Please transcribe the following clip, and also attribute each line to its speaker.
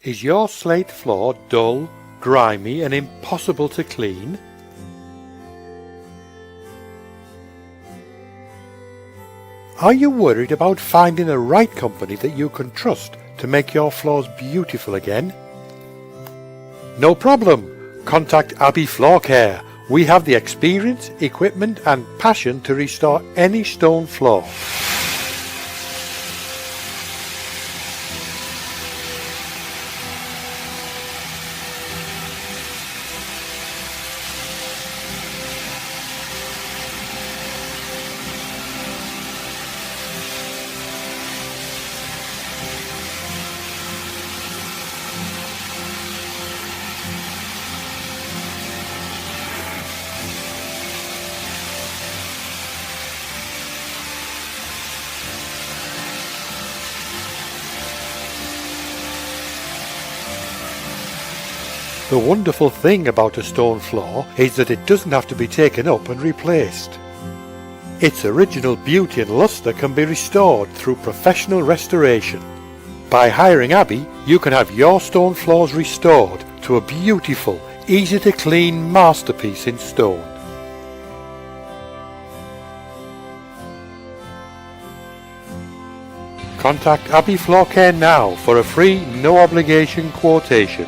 Speaker 1: Is your slate floor dull, grimy and impossible to clean? Are you worried about finding a right company that you can trust to make your floors beautiful again? No problem. Contact Abbey Floor Care. We have the experience, equipment and passion to restore any stone floor. The wonderful thing about a stone floor is that it doesn't have to be taken up and replaced. Its original beauty and lustre can be restored through professional restoration. By hiring Abbey, you can have your stone floors restored to a beautiful, easy to clean masterpiece in stone. Contact Abbey Floor Care now for a free, no obligation quotation.